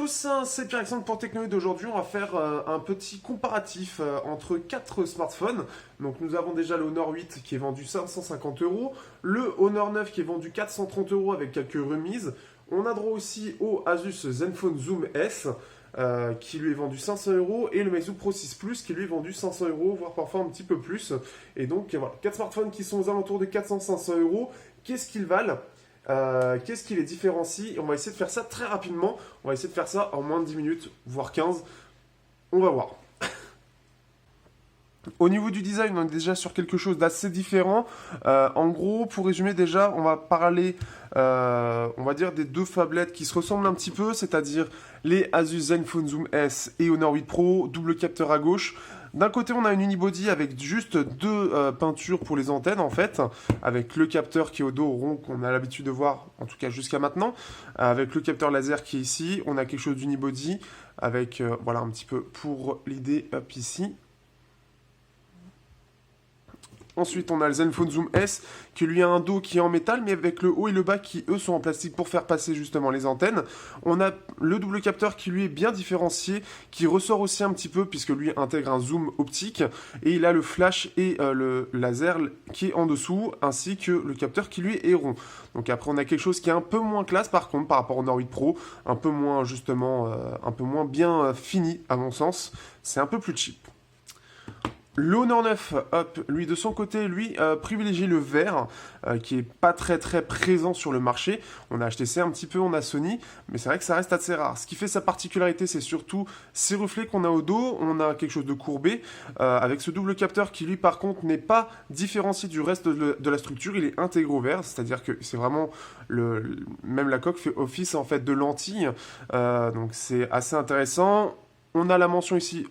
tous, hein, c'est Pierre-Alexandre pour Technoïd. Aujourd'hui, on va faire un petit comparatif entre 4 smartphones. Donc, nous avons déjà le Honor 8 qui est vendu 550 euros, le Honor 9 qui est vendu 430 euros avec quelques remises. On a droit aussi au Asus Zenfone Zoom S qui lui est vendu 500 euros et le Meizu Pro 6 Plus qui lui est vendu 500 euros, voire parfois un petit peu plus. Et donc, voilà, 4 smartphones qui sont aux alentours de 400-500 euros. Qu'est-ce qu'ils valent? Qu'est-ce qui les différencie? On va essayer de faire ça très rapidement. On va essayer de faire ça en moins de 10 minutes, voire 15. On va voir. Au niveau du design, on est déjà sur quelque chose d'assez différent. En gros, pour résumer déjà, on va parler, on va dire, des deux phablettes qui se ressemblent un petit peu, c'est-à-dire les Asus Zenfone Zoom S et Honor 8 Pro, double capteur à gauche. D'un côté, on a une unibody avec juste deux peintures pour les antennes, en fait, avec le capteur qui est au dos rond qu'on a l'habitude de voir, en tout cas jusqu'à maintenant, avec le capteur laser qui est ici. On a quelque chose d'unibody avec, voilà, un petit peu pour l'idée, hop, ici. Ensuite, on a le Zenfone Zoom S qui lui a un dos qui est en métal, mais avec le haut et le bas qui, eux, sont en plastique pour faire passer justement les antennes. On a le double capteur qui, lui, est bien différencié, qui ressort aussi un petit peu, puisque lui intègre un zoom optique. Et il a le flash et le laser qui est en dessous, ainsi que le capteur qui, lui, est rond. Donc après, on a quelque chose qui est un peu moins classe, par contre, par rapport au Honor 8 Pro. Un peu moins, justement, un peu moins bien fini, à mon sens. C'est un peu plus cheap. Le Honor 9, hop, lui de son côté, lui privilégie le vert, qui est pas très présent sur le marché. On a HTC un petit peu, on a Sony, mais c'est vrai que ça reste assez rare. Ce qui fait sa particularité, c'est surtout ces reflets qu'on a au dos. On a quelque chose de courbé, avec ce double capteur qui lui par contre n'est pas différencié du reste de la structure. Il est intégré au verre, c'est-à-dire que c'est vraiment même la coque fait office en fait de lentille, donc c'est assez intéressant. On a la mention ici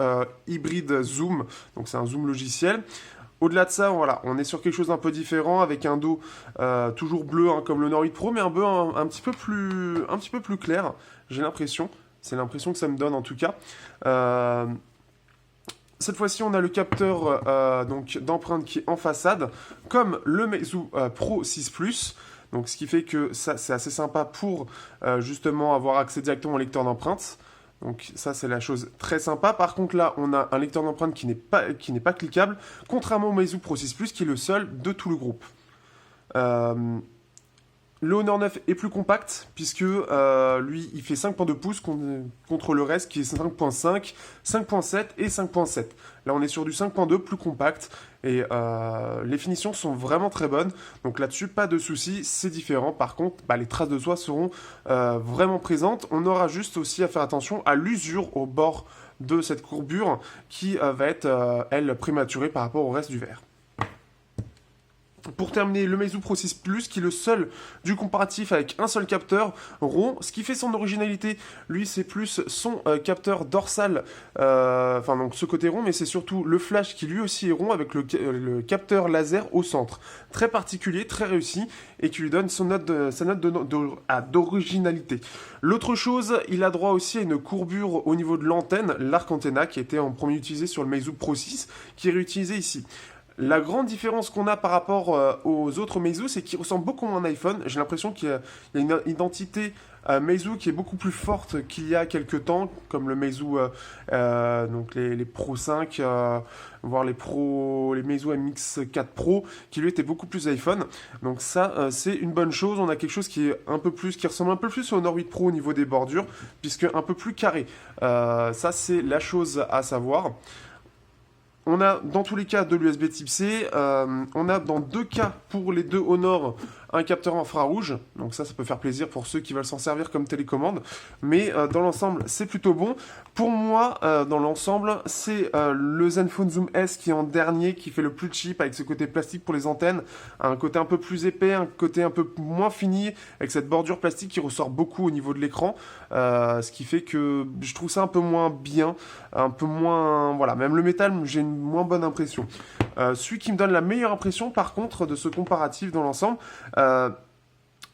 hybride zoom, donc c'est un zoom logiciel. Au-delà de ça, voilà, on est sur quelque chose d'un peu différent avec un dos toujours bleu hein, comme le Honor 8 Pro, mais un bleu un petit peu plus clair, j'ai l'impression. C'est l'impression que ça me donne en tout cas. Cette fois-ci, on a le capteur donc d'empreinte qui est en façade, comme le Meizu Pro 6 Plus. Donc, ce qui fait que ça, c'est assez sympa pour justement avoir accès directement au lecteur d'empreinte. Donc ça, c'est la chose très sympa. Par contre, là, on a un lecteur d'empreinte qui n'est pas cliquable, contrairement au Meizu Pro 6 Plus, qui est le seul de tout le groupe. Le Honor 9 est plus compact, puisque lui, il fait 5.2 pouces contre le reste qui est 5.5, 5.7 et 5.7. Là, on est sur du 5.2 plus compact, et les finitions sont vraiment très bonnes. Donc là-dessus, pas de souci, c'est différent. Par contre, les traces de soie seront vraiment présentes. On aura juste aussi à faire attention à l'usure au bord de cette courbure, qui va être, elle, prématurée par rapport au reste du verre. Pour terminer, le Meizu Pro 6 Plus, qui est le seul du comparatif avec un seul capteur rond. Ce qui fait son originalité, lui, c'est plus son capteur dorsal, enfin donc ce côté rond, mais c'est surtout le flash qui lui aussi est rond avec le capteur laser au centre. Très particulier, très réussi, et qui lui donne sa note d'originalité. L'autre chose, il a droit aussi à une courbure au niveau de l'antenne, l'arc antenna, qui était en premier utilisé sur le Meizu Pro 6, qui est réutilisé ici. La grande différence qu'on a par rapport aux autres Meizu, c'est qu'il ressemble beaucoup moins à un iPhone. J'ai l'impression qu'il y a une identité Meizu qui est beaucoup plus forte qu'il y a quelques temps, comme le Meizu, donc les Pro 5, voire les Meizu MX 4 Pro, qui lui étaient beaucoup plus iPhone. Donc ça, c'est une bonne chose. On a quelque chose qui ressemble un peu plus au Honor 8 Pro au niveau des bordures, puisque un peu plus carré. Ça, c'est la chose à savoir. On a dans tous les cas de l'USB type C, on a dans deux cas pour les deux Honor un capteur infrarouge, donc ça peut faire plaisir pour ceux qui veulent s'en servir comme télécommande, mais dans l'ensemble c'est plutôt bon. Pour moi, dans l'ensemble, c'est le Zenfone Zoom S qui est en dernier, qui fait le plus cheap avec ce côté plastique pour les antennes, un côté un peu plus épais, un côté un peu moins fini, avec cette bordure plastique qui ressort beaucoup au niveau de l'écran, ce qui fait que je trouve ça un peu moins bien, un peu moins... Voilà, même le métal, j'ai une moins bonne impression. Celui qui me donne la meilleure impression, par contre, de ce comparatif dans l'ensemble,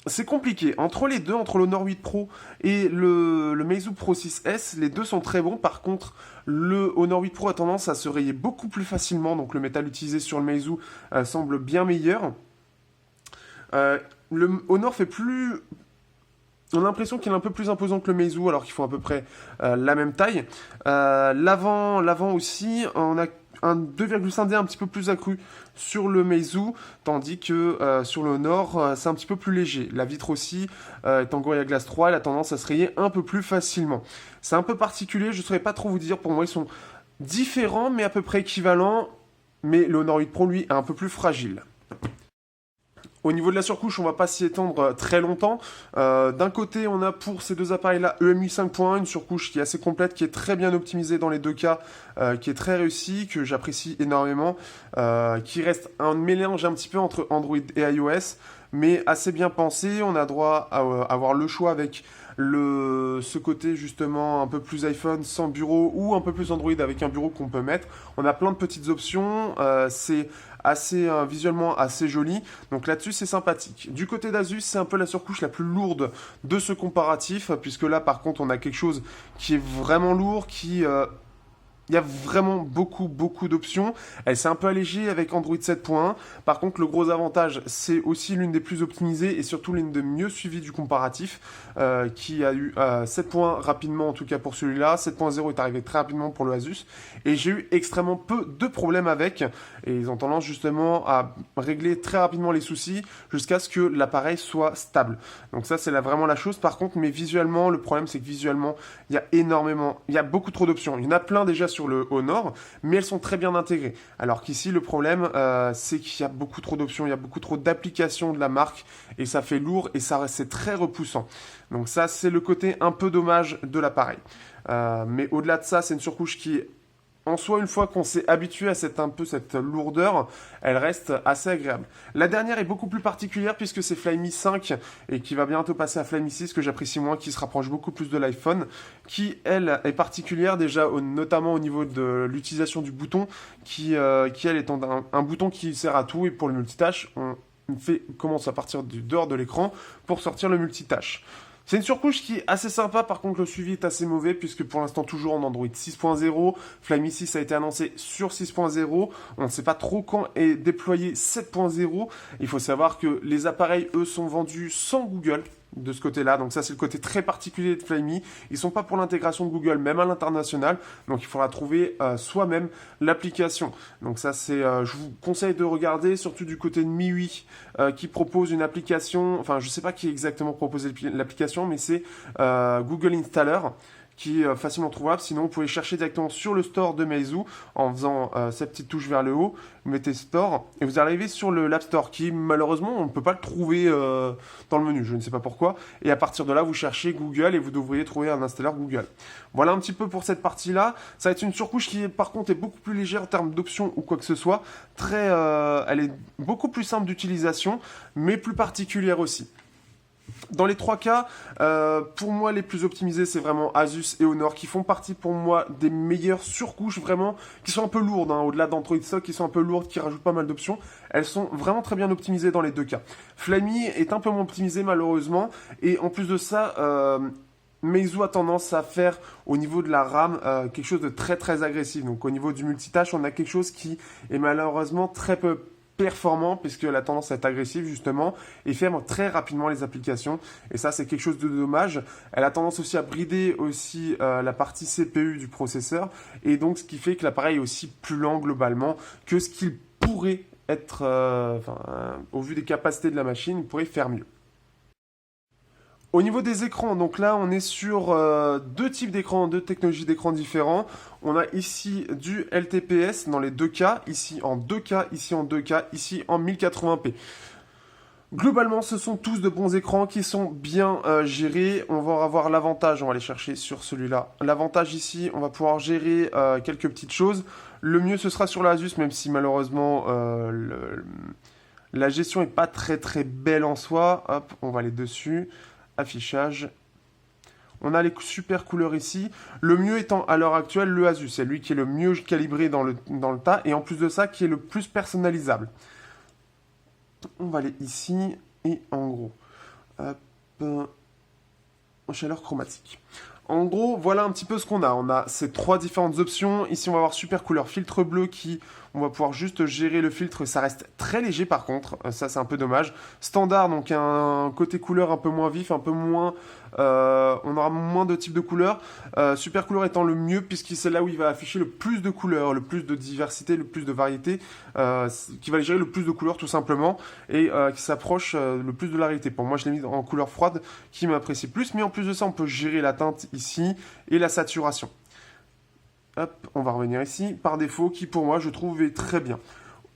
c'est compliqué. Entre les deux, entre l'Honor 8 Pro et le Meizu Pro 6S, les deux sont très bons. Par contre, le Honor 8 Pro a tendance à se rayer beaucoup plus facilement. Donc le métal utilisé sur le Meizu semble bien meilleur. Le Honor fait plus On a l'impression qu'il est un peu plus imposant que le Meizu, alors qu'ils font à peu près la même taille. L'avant aussi, on a un 2,5D un petit peu plus accru sur le Meizu, tandis que sur le Honor, c'est un petit peu plus léger. La vitre aussi est en Gorilla Glass 3, elle a tendance à se rayer un peu plus facilement. C'est un peu particulier, je ne saurais pas trop vous dire, pour moi ils sont différents mais à peu près équivalents, mais le Honor 8 Pro lui est un peu plus fragile. Au niveau de la surcouche, on va pas s'y étendre très longtemps. D'un côté, on a pour ces deux appareils-là EMUI 5.1, une surcouche qui est assez complète, qui est très bien optimisée dans les deux cas, qui est très réussie, que j'apprécie énormément, qui reste un mélange un petit peu entre Android et iOS, mais assez bien pensé. On a droit à avoir le choix avec ce côté justement un peu plus iPhone sans bureau ou un peu plus Android avec un bureau qu'on peut mettre. On a plein de petites options, c'est assez visuellement assez joli, donc là-dessus c'est sympathique. Du côté d'Asus, c'est un peu la surcouche la plus lourde de ce comparatif, puisque là par contre on a quelque chose qui est vraiment lourd, il y a vraiment beaucoup d'options. Elle s'est un peu allégée avec Android 7.1. Par contre, le gros avantage, c'est aussi l'une des plus optimisées et surtout l'une des mieux suivies du comparatif, qui a eu 7 points rapidement, en tout cas pour celui-là. 7.0 est arrivé très rapidement pour le Asus. Et j'ai eu extrêmement peu de problèmes avec. Et ils ont tendance justement à régler très rapidement les soucis jusqu'à ce que l'appareil soit stable. Donc ça, c'est vraiment la chose. Par contre, mais visuellement, le problème, c'est que visuellement, il y a beaucoup trop d'options. Il y en a plein déjà sur le Honor, mais elles sont très bien intégrées. Alors qu'ici, le problème, c'est qu'il y a beaucoup trop d'options, il y a beaucoup trop d'applications de la marque, et ça fait lourd, et c'est très repoussant. Donc ça, c'est le côté un peu dommage de l'appareil. Mais au-delà de ça, c'est une surcouche qui est en soi, une fois qu'on s'est habitué à cette lourdeur, elle reste assez agréable. La dernière est beaucoup plus particulière puisque c'est Flyme 5 et qui va bientôt passer à Flyme 6 que j'apprécie moins, qui se rapproche beaucoup plus de l'iPhone, qui elle est particulière déjà notamment au niveau de l'utilisation du bouton, qui elle est un bouton qui sert à tout, et pour le multitâche, on commence à partir du dehors de l'écran pour sortir le multitâche. C'est une surcouche qui est assez sympa, par contre le suivi est assez mauvais puisque pour l'instant toujours en Android 6.0, Flyme 6 a été annoncé sur 6.0, on ne sait pas trop quand est déployé 7.0, il faut savoir que les appareils eux sont vendus sans Google de ce côté-là, donc ça c'est le côté très particulier de Flyme. Ils sont pas pour l'intégration de Google même à l'international, donc il faudra trouver soi-même l'application. Donc ça c'est, je vous conseille de regarder, surtout du côté de MIUI qui propose une application, enfin je sais pas qui exactement proposé l'application, mais c'est Google Installer, qui est facilement trouvable. Sinon, vous pouvez chercher directement sur le store de Meizu en faisant cette petite touche vers le haut. Vous mettez Store et vous arrivez sur l'App Store qui, malheureusement, on ne peut pas le trouver dans le menu. Je ne sais pas pourquoi. Et à partir de là, vous cherchez Google et vous devriez trouver un installeur Google. Voilà un petit peu pour cette partie-là. Ça va être une surcouche qui, par contre, est beaucoup plus légère en termes d'options ou quoi que ce soit. Elle est beaucoup plus simple d'utilisation, mais plus particulière aussi. Dans les trois cas, pour moi, les plus optimisés, c'est vraiment Asus et Honor, qui font partie pour moi des meilleures surcouches, vraiment, qui sont un peu lourdes, hein, au-delà d'Android Stock, qui sont un peu lourdes, qui rajoutent pas mal d'options. Elles sont vraiment très bien optimisées dans les deux cas. Flyme est un peu moins optimisé, malheureusement, et en plus de ça, Meizu a tendance à faire, au niveau de la RAM, quelque chose de très agressif. Donc au niveau du multitâche, on a quelque chose qui est malheureusement très peu performant, puisqu'elle a tendance à être agressive justement et ferme très rapidement les applications, et ça c'est quelque chose de dommage. Elle a tendance aussi à brider aussi la partie CPU du processeur, et donc ce qui fait que l'appareil est aussi plus lent globalement que ce qu'il pourrait être, au vu des capacités de la machine, il pourrait faire mieux. Au niveau des écrans, donc là on est sur deux types d'écrans, deux technologies d'écran différents. On a ici du LTPS dans les deux cas, ici en 2K, ici en 2K, ici en 1080p. Globalement, ce sont tous de bons écrans qui sont bien gérés. On va avoir l'avantage, on va aller chercher sur celui-là. L'avantage ici, on va pouvoir gérer quelques petites choses. Le mieux, ce sera sur l'Asus, même si malheureusement la gestion n'est pas très belle en soi. Hop, on va aller dessus. Affichage. On a les super couleurs ici. Le mieux étant à l'heure actuelle le Asus. C'est lui qui est le mieux calibré dans le tas. Et en plus de ça, qui est le plus personnalisable. On va aller ici. Et en gros. Hop. Chaleur chromatique. En gros, voilà un petit peu ce qu'on a. On a ces trois différentes options. Ici, on va avoir super couleur filtre bleu qui, on va pouvoir juste gérer le filtre. Ça reste très léger par contre. Ça, c'est un peu dommage. Standard, donc un côté couleur un peu moins vif, un peu moins... on aura moins de types de couleurs. Super couleur étant le mieux puisque c'est là où il va afficher le plus de couleurs, le plus de diversité, le plus de variété, qui va gérer le plus de couleurs tout simplement et qui s'approche le plus de la réalité. Pour moi, je l'ai mis en couleur froide qui m'apprécie plus. Mais en plus de ça, on peut gérer la teinte ici et la saturation. Hop, on va revenir ici, par défaut, qui pour moi, je trouve est très bien.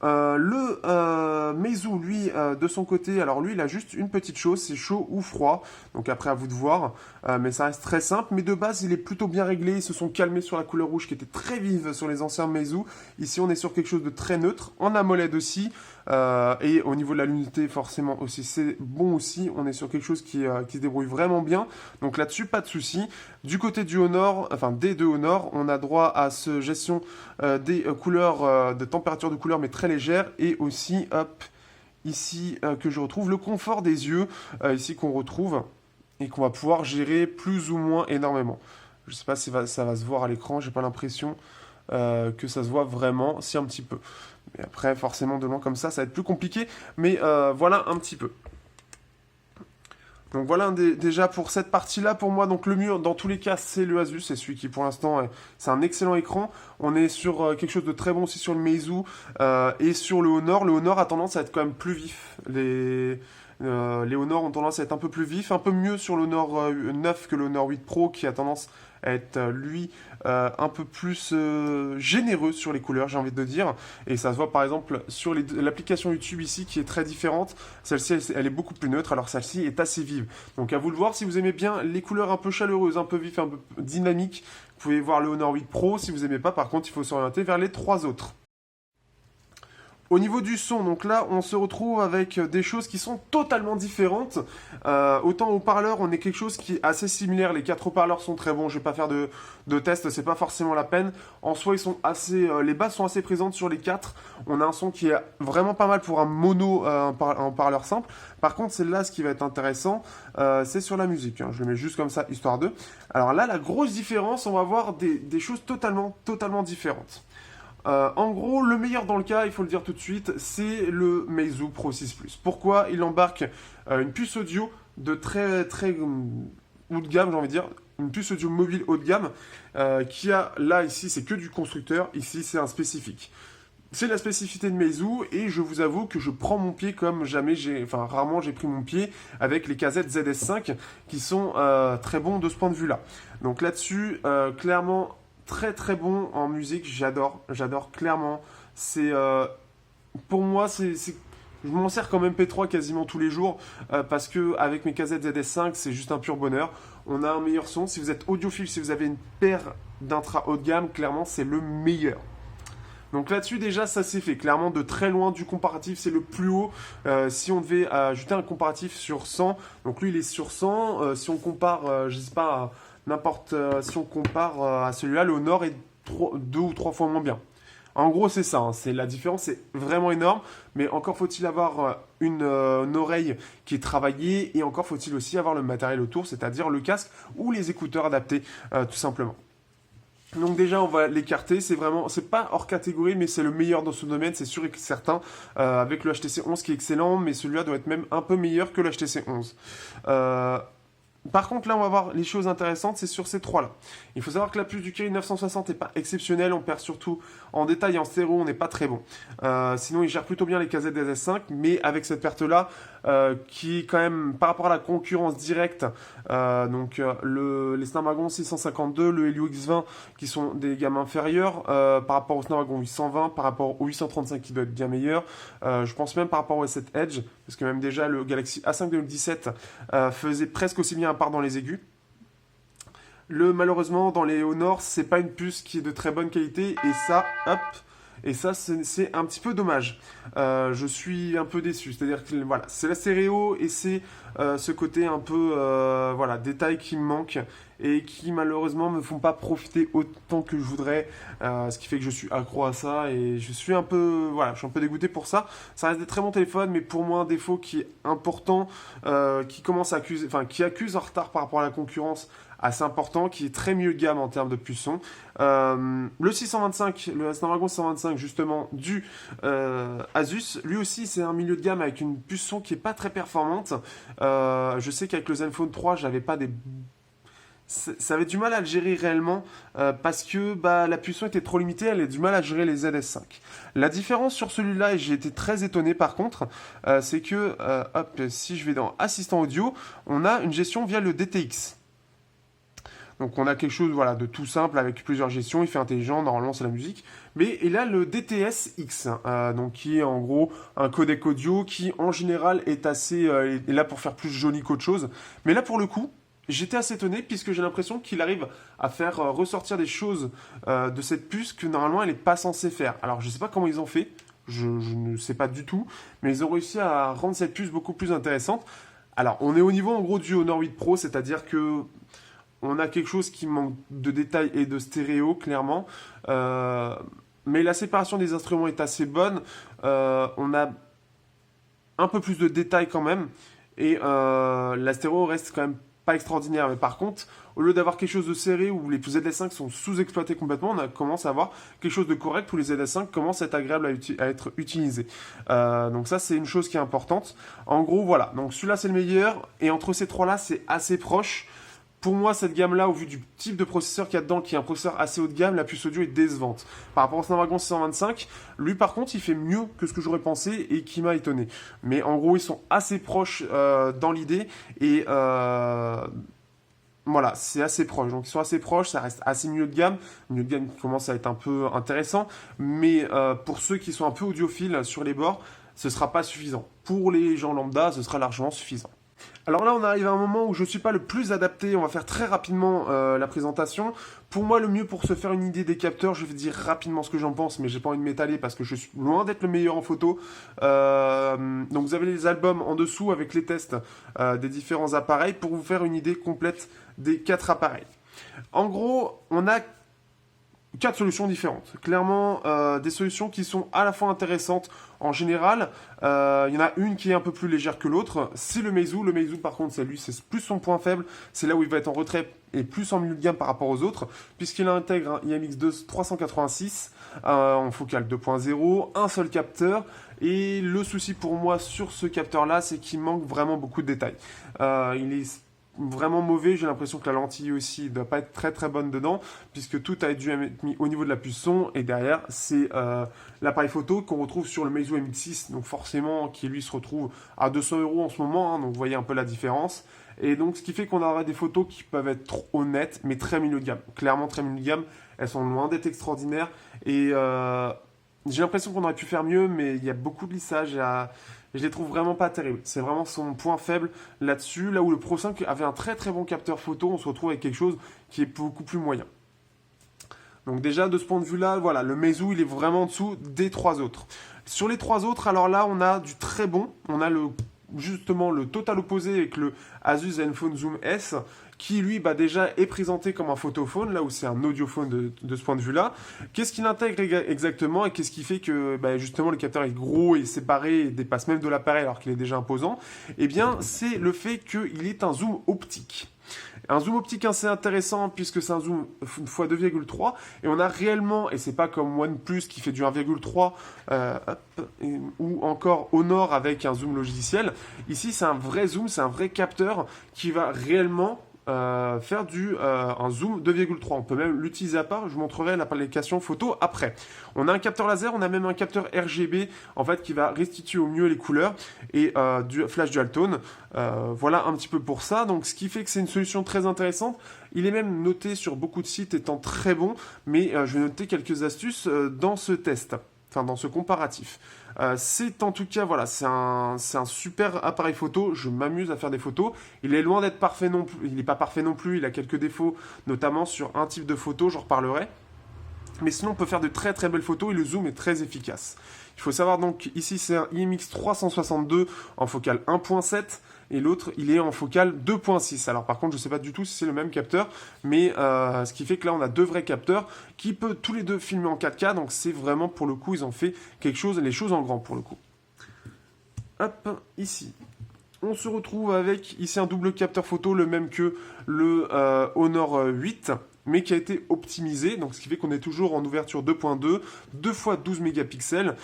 Le Meizu, lui, de son côté, alors lui, il a juste une petite chose, c'est chaud ou froid. Donc après, à vous de voir. Mais ça reste très simple. Mais de base, il est plutôt bien réglé. Ils se sont calmés sur la couleur rouge qui était très vive sur les anciens Meizu. Ici, on est sur quelque chose de très neutre. En AMOLED aussi. Et au niveau de la luminosité, forcément aussi, c'est bon aussi. On est sur quelque chose qui se débrouille vraiment bien. Donc là-dessus, pas de souci. Du côté du Honor, enfin des deux Honor, on a droit à ce gestion des couleurs, de température de couleur, mais très légère. Et aussi, hop, ici, que je retrouve le confort des yeux, ici qu'on retrouve et qu'on va pouvoir gérer plus ou moins énormément. Je ne sais pas si ça va se voir à l'écran, j'ai pas l'impression que ça se voit vraiment, si un petit peu. Mais après, forcément, de loin comme ça va être plus compliqué. Mais voilà un petit peu. Donc voilà déjà pour cette partie-là, pour moi, donc le mur, dans tous les cas, c'est le Asus, c'est celui qui pour l'instant, c'est un excellent écran. On est sur quelque chose de très bon aussi sur le Meizu et sur le Honor. Le Honor a tendance à être quand même plus vif. Les Honor ont tendance à être un peu plus vifs, un peu mieux sur l'Honor 9 que l'Honor 8 Pro qui a tendance à être, lui, un peu plus généreux sur les couleurs, j'ai envie de dire. Et ça se voit par exemple sur l'application YouTube ici qui est très différente. Celle-ci, elle est beaucoup plus neutre, alors celle-ci est assez vive. Donc à vous de voir si vous aimez bien les couleurs un peu chaleureuses, un peu vives, un peu dynamiques. Vous pouvez voir le Honor 8 Pro. Si vous n'aimez pas, par contre, il faut s'orienter vers les trois autres. Au niveau du son, donc là, on se retrouve avec des choses qui sont totalement différentes. Autant haut-parleur, on est quelque chose qui est assez similaire. Les quatre haut-parleurs sont très bons. Je vais pas faire de test, c'est pas forcément la peine. En soi, ils sont assez, les basses sont assez présentes sur les quatre. On a un son qui est vraiment pas mal pour un mono, un haut-parleur simple. Par contre, c'est là ce qui va être intéressant, c'est sur la musique. Hein. Je le mets juste comme ça, histoire de. Alors là, la grosse différence, on va voir des choses totalement différentes. En gros, le meilleur dans le cas, il faut le dire tout de suite, c'est le Meizu Pro 6 Plus. Pourquoi? Il embarque une puce audio de très haut de gamme, j'ai envie de dire, une puce audio mobile haut de gamme, qui a, là, ici, c'est que du constructeur, ici, c'est un spécifique. C'est la spécificité de Meizu, et je vous avoue que je prends mon pied comme jamais, rarement j'ai pris mon pied avec les KZ ZS5, qui sont très bons de ce point de vue-là. Donc là-dessus, clairement, très bon en musique, j'adore clairement. C'est pour moi, je m'en sers comme MP3 quasiment tous les jours parce que avec mes KZ ZS5, c'est juste un pur bonheur. On a un meilleur son. Si vous êtes audiophile, si vous avez une paire d'intra haut de gamme, clairement, c'est le meilleur. Donc là-dessus, déjà, ça s'est fait. Clairement, de très loin du comparatif, c'est le plus haut. Si on devait ajouter un comparatif sur 100, donc lui, il est sur 100. Si on compare, je sais pas, si on compare à celui-là, le Honor est 2 ou 3 fois moins bien. En gros, c'est ça. Hein, la différence est vraiment énorme. Mais encore faut-il avoir une oreille qui est travaillée. Et encore faut-il aussi avoir le matériel autour, c'est-à-dire le casque ou les écouteurs adaptés, tout simplement. Donc déjà on va l'écarter, c'est pas hors catégorie mais c'est le meilleur dans ce domaine, c'est sûr et certain, avec le HTC 11 qui est excellent, mais celui-là doit être même un peu meilleur que le HTC 11. Par contre, là, on va voir les choses intéressantes, c'est sur ces trois-là. Il faut savoir que la puce du Kirin 960 n'est pas exceptionnelle, on perd surtout en détail et en stéréo, on n'est pas très bon. Sinon, il gère plutôt bien les KZ-S5, mais avec cette perte-là, qui est quand même, par rapport à la concurrence directe, les Snapdragon 652, le Helio X20, qui sont des gammes inférieures, par rapport au Snapdragon 820, par rapport au 835 qui doit être bien meilleur, je pense même par rapport au S7 Edge, parce que même déjà le Galaxy A5 2017 faisait presque aussi bien à part dans les aigus. Malheureusement, dans les Honor, c'est pas une puce qui est de très bonne qualité, et ça, c'est un petit peu dommage. Je suis un peu déçu, c'est-à-dire que voilà, c'est la stéréo et c'est ce côté un peu détail qui me manque et qui malheureusement me font pas profiter autant que je voudrais, ce qui fait que je suis accro à ça et je suis un peu dégoûté pour ça. Ça reste des très bons téléphones, mais pour moi un défaut qui est important, qui accuse un retard par rapport à la concurrence assez important, qui est très milieu de gamme en termes de puce son. Le 625, le Snapdragon 625 justement du Asus, lui aussi c'est un milieu de gamme avec une puce son qui est pas très performante. Je sais qu'avec le Zenfone 3, j'avais pas des... Ça avait du mal à le gérer réellement parce que la puce son était trop limitée, elle a du mal à gérer les ZS5. La différence sur celui-là, et j'ai été très étonné par contre, c'est que si je vais dans Assistant Audio, on a une gestion via le DTX. Donc on a quelque chose voilà, de tout simple avec plusieurs gestions, il fait intelligent, normalement c'est la musique. Mais il a le DTS-X, donc qui est en gros un codec audio qui en général est assez est là pour faire plus joli qu'autre chose. Mais là pour le coup, j'étais assez étonné puisque j'ai l'impression qu'il arrive à faire ressortir des choses de cette puce que normalement elle n'est pas censée faire. Alors je ne sais pas comment ils ont fait, je ne sais pas du tout, mais ils ont réussi à rendre cette puce beaucoup plus intéressante. Alors on est au niveau en gros du Honor 8 Pro, c'est-à-dire que on a quelque chose qui manque de détails et de stéréo, clairement. Mais la séparation des instruments est assez bonne. On a un peu plus de détails quand même. Et la stéréo reste quand même pas extraordinaire. Mais par contre, au lieu d'avoir quelque chose de serré où les ZS5 sont sous-exploités complètement, on commence à avoir quelque chose de correct où les ZS5 commencent à être agréables à être utilisés. Donc ça, c'est une chose qui est importante. En gros, voilà. Donc celui-là, c'est le meilleur. Et entre ces trois-là, c'est assez proche. Pour moi, cette gamme-là, au vu du type de processeur qu'il y a dedans, qui est un processeur assez haut de gamme, la puce audio est décevante. Par rapport au Snapdragon 625, lui par contre, il fait mieux que ce que j'aurais pensé et qui m'a étonné. Mais en gros, ils sont assez proches dans l'idée et voilà, c'est assez proche. Donc ils sont assez proches, ça reste assez milieu de gamme. Milieu de gamme qui commence à être un peu intéressant. Mais pour ceux qui sont un peu audiophiles sur les bords, ce ne sera pas suffisant. Pour les gens lambda, ce sera largement suffisant. Alors là, on arrive à un moment où je ne suis pas le plus adapté. On va faire très rapidement la présentation. Pour moi, le mieux pour se faire une idée des capteurs, je vais dire rapidement ce que j'en pense, mais j'ai pas envie de m'étaler parce que je suis loin d'être le meilleur en photo. Donc vous avez les albums en dessous avec les tests des différents appareils pour vous faire une idée complète des 4 appareils. En gros, on a 4 solutions différentes. Clairement, des solutions qui sont à la fois intéressantes en général. Il y en a une qui est un peu plus légère que l'autre. C'est le Meizu. Le Meizu, par contre, c'est plus son point faible. C'est là où il va être en retrait et plus en milieu de gamme par rapport aux autres, puisqu'il intègre un IMX2 386 en focale 2.0, un seul capteur. Et le souci pour moi sur ce capteur-là, c'est qu'il manque vraiment beaucoup de détails. Il est vraiment mauvais, j'ai l'impression que la lentille aussi ne doit pas être très très bonne dedans, puisque tout a dû être mis au niveau de la puce son, et derrière c'est l'appareil photo qu'on retrouve sur le Meizu MX6, donc forcément qui lui se retrouve à 200 € en ce moment, hein, donc vous voyez un peu la différence, et donc ce qui fait qu'on aura des photos qui peuvent être trop honnêtes, mais très milieu de gamme, clairement très milieu de gamme, elles sont loin d'être extraordinaires, et j'ai l'impression qu'on aurait pu faire mieux, mais il y a beaucoup de lissage je les trouve vraiment pas terribles. C'est vraiment son point faible là-dessus. Là où le Pro 5 avait un très très bon capteur photo, on se retrouve avec quelque chose qui est beaucoup plus moyen. Donc déjà, de ce point de vue-là, voilà, le Meizu, il est vraiment en dessous des 3 autres. Sur les 3 autres, alors là, on a du très bon. On a justement le total opposé avec le Asus Zenfone Zoom S, qui lui déjà est présenté comme un photophone, là où c'est un audiophone de ce point de vue-là. Qu'est-ce qu'il intègre exactement et qu'est-ce qui fait que justement le capteur est gros et séparé et dépasse même de l'appareil alors qu'il est déjà imposant? Eh bien, c'est le fait qu'il est un zoom optique. Un zoom optique assez intéressant puisque c'est un zoom x2,3 et on a réellement, et c'est pas comme OnePlus qui fait du 1,3 ou encore Honor avec un zoom logiciel. Ici c'est un vrai zoom, c'est un vrai capteur qui va réellement faire un zoom 2,3. On peut même l'utiliser à part, je vous montrerai l'application photo après. On a un capteur laser, on a même un capteur RGB en fait qui va restituer au mieux les couleurs et du flash dual tone. Voilà un petit peu pour ça. Donc ce qui fait que c'est une solution très intéressante. Il est même noté sur beaucoup de sites étant très bon, mais je vais noter quelques astuces dans ce test. Enfin, dans ce comparatif. C'est en tout cas, voilà, c'est un super appareil photo. Je m'amuse à faire des photos. Il est loin d'être parfait non plus. Il n'est pas parfait non plus. Il a quelques défauts, notamment sur un type de photo. J'en reparlerai. Mais sinon, on peut faire de très très belles photos et le zoom est très efficace. Il faut savoir donc, ici c'est un IMX 362 en focale 1.7 et l'autre il est en focale 2.6. Alors par contre, je ne sais pas du tout si c'est le même capteur, mais ce qui fait que là on a 2 vrais capteurs qui peuvent tous les 2 filmer en 4K, donc c'est vraiment pour le coup, ils ont fait quelque chose, les choses en grand pour le coup. Hop, ici. on se retrouve avec ici un double capteur photo, le même que le Honor 8, mais qui a été optimisé, donc ce qui fait qu'on est toujours en ouverture 2.2, 2 x 12 mégapixels,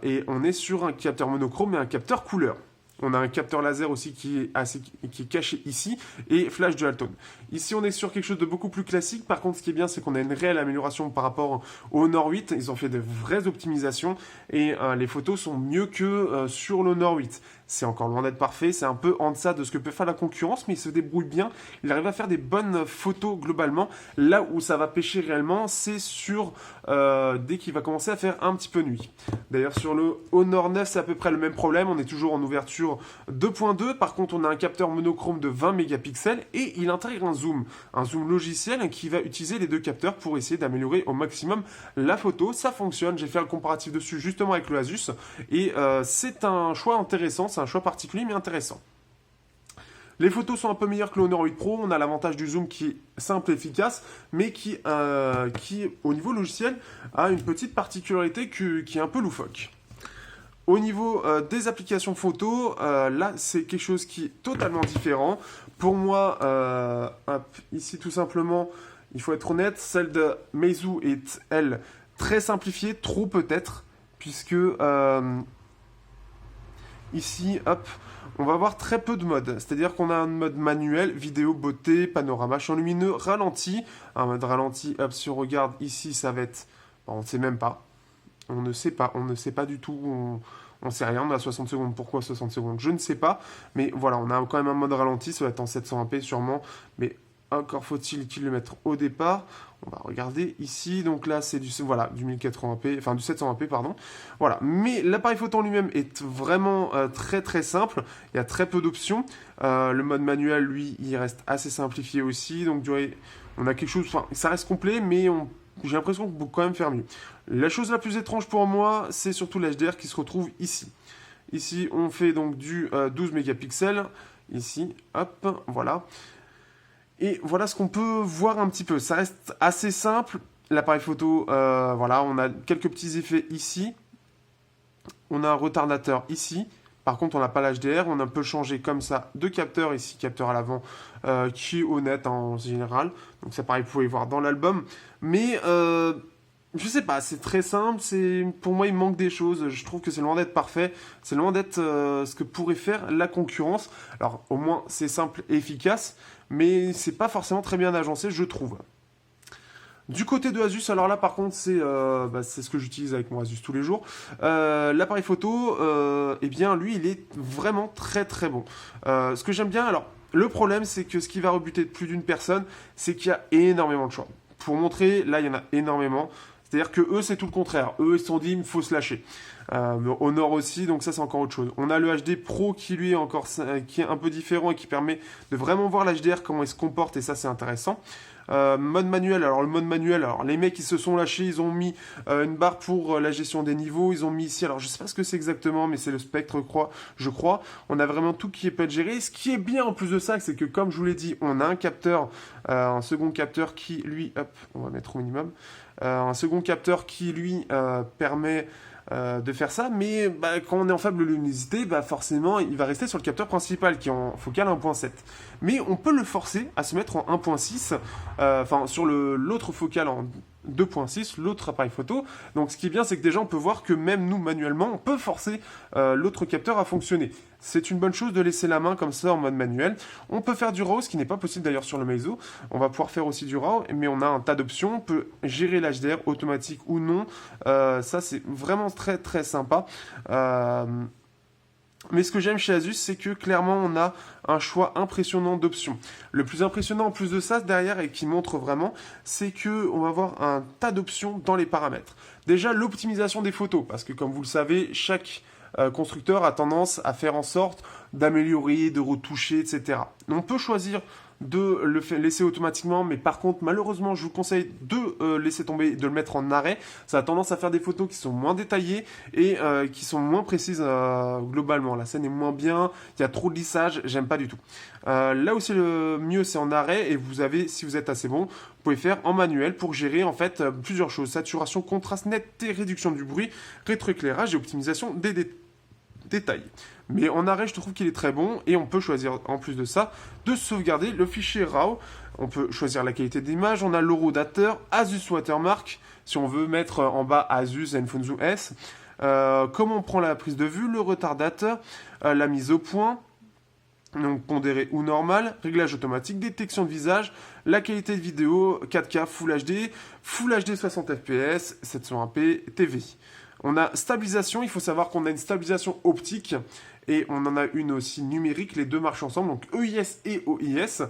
et on est sur un capteur monochrome et un capteur couleur. On a un capteur laser aussi qui est caché ici, et flash dual tone. Ici, on est sur quelque chose de beaucoup plus classique. Par contre, ce qui est bien, c'est qu'on a une réelle amélioration par rapport au Honor 8. Ils ont fait de vraies optimisations, et les photos sont mieux que sur l'Honor 8. C'est encore loin d'être parfait, c'est un peu en deçà de ce que peut faire la concurrence, mais il se débrouille bien. Il arrive à faire des bonnes photos globalement. Là où ça va pêcher réellement, c'est sur dès qu'il va commencer à faire un petit peu nuit. D'ailleurs, sur le Honor 9, c'est à peu près le même problème. On est toujours en ouverture 2.2. Par contre, on a un capteur monochrome de 20 mégapixels et il intègre un zoom logiciel qui va utiliser les deux capteurs pour essayer d'améliorer au maximum la photo. Ça fonctionne. J'ai fait un comparatif dessus justement avec le Asus et c'est un choix intéressant. C'est un choix particulier mais intéressant. Les photos sont un peu meilleures que le Honor 8 Pro. On a l'avantage du zoom qui est simple et efficace, mais qui au niveau logiciel, a une petite particularité qui est un peu loufoque. Au niveau des applications photo, là, c'est quelque chose qui est totalement différent. Pour moi, ici, tout simplement, il faut être honnête, celle de Meizu est, elle, très simplifiée, trop peut-être, puisque ici, hop, on va avoir très peu de modes. C'est-à-dire qu'on a un mode manuel, vidéo, beauté, panorama, champ lumineux, ralenti. Un mode ralenti, hop, si on regarde ici, ça va être... Bon, on ne sait même pas. On ne sait pas du tout. On ne sait rien, on a 60 secondes. Pourquoi 60 secondes? Je ne sais pas. Mais voilà, on a quand même un mode ralenti, ça va être en 720p sûrement. Mais encore faut-il qu'il le mette au départ. On va regarder ici, donc là c'est du 1080p, enfin du 720p pardon. Voilà, mais l'appareil photo en lui-même est vraiment très très simple. Il y a très peu d'options. Le mode manuel, lui, il reste assez simplifié aussi. Donc on a quelque chose, enfin ça reste complet, mais j'ai l'impression qu'on peut quand même faire mieux. La chose la plus étrange pour moi, c'est surtout l'HDR qui se retrouve ici. Ici, on fait donc du 12 mégapixels. Ici, hop, voilà. Et voilà ce qu'on peut voir un petit peu. Ça reste assez simple. L'appareil photo, voilà, on a quelques petits effets ici. On a un retardateur ici. Par contre, on n'a pas l'HDR. On peut changer comme ça de capteur. Ici, capteur à l'avant, qui est honnête en général. Donc ça, pareil, vous pouvez voir dans l'album. Mais je sais pas, c'est très simple. Pour moi, il manque des choses. Je trouve que c'est loin d'être parfait. C'est loin d'être ce que pourrait faire la concurrence. Alors, au moins, c'est simple et efficace. Mais c'est pas forcément très bien agencé, je trouve. Du côté de Asus, alors là par contre c'est ce que j'utilise avec mon Asus tous les jours. L'appareil photo, eh bien lui il est vraiment très très bon. Ce que j'aime bien, alors le problème c'est que ce qui va rebuter plus d'une personne, c'est qu'il y a énormément de choix. Pour montrer, là il y en a énormément. C'est-à-dire que eux c'est tout le contraire. Eux ils se sont dit il faut se lâcher. Honor aussi, donc ça c'est encore autre chose. On a le HD Pro qui lui est qui est un peu différent et qui permet de vraiment voir l'HDR, comment il se comporte, et ça c'est intéressant. Mode manuel, alors le mode manuel, alors les mecs ils se sont lâchés, ils ont mis une barre pour la gestion des niveaux, ils ont mis ici, alors je sais pas ce que c'est exactement, mais c'est le spectre je crois. On a vraiment tout qui peut être géré. Ce qui est bien en plus de ça, c'est que comme je vous l'ai dit, on a un capteur, un second capteur qui lui, hop, on va mettre au minimum, un second capteur qui lui permet de faire ça, mais quand on est en faible luminosité, forcément il va rester sur le capteur principal qui est en focale 1.7. Mais on peut le forcer à se mettre en 1.6, enfin sur l'autre focale en 2.6, l'autre appareil photo. Donc ce qui est bien, c'est que déjà on peut voir que même nous manuellement, on peut forcer l'autre capteur à fonctionner. C'est une bonne chose de laisser la main comme ça en mode manuel. On peut faire du RAW, ce qui n'est pas possible d'ailleurs sur le Meizu. On va pouvoir faire aussi du RAW, mais on a un tas d'options. On peut gérer l'HDR automatique ou non. Ça c'est vraiment très très sympa. Mais ce que j'aime chez Asus, c'est que clairement on a un choix impressionnant d'options. Le plus impressionnant en plus de ça derrière et qui montre vraiment, c'est que on va avoir un tas d'options dans les paramètres. Déjà l'optimisation des photos, parce que comme vous le savez, chaque constructeur a tendance à faire en sorte d'améliorer, de retoucher, etc. On peut choisir de le laisser automatiquement, mais par contre malheureusement je vous conseille de laisser tomber, de le mettre en arrêt. Ça a tendance à faire des photos qui sont moins détaillées et qui sont moins précises globalement. La scène est moins bien, il y a trop de lissage, j'aime pas du tout. Là où c'est le mieux, c'est en arrêt, et vous avez, si vous êtes assez bon, vous pouvez faire en manuel pour gérer en fait plusieurs choses: saturation, contraste net et réduction du bruit, rétroéclairage et optimisation des détails. Mais en arrêt, je trouve qu'il est très bon et on peut choisir en plus de ça de sauvegarder le fichier RAW. On peut choisir la qualité d'image, on a le RAW Dater, Asus Watermark, si on veut mettre en bas Asus Zenfone Zoom S. Comment on prend la prise de vue, le retardateur, la mise au point, donc pondéré ou normal, réglage automatique, détection de visage, la qualité de vidéo, 4K, Full HD 60 fps, 720p, TVI. On a stabilisation, il faut savoir qu'on a une stabilisation optique et on en a une aussi numérique, les deux marchent ensemble, donc EIS et OIS.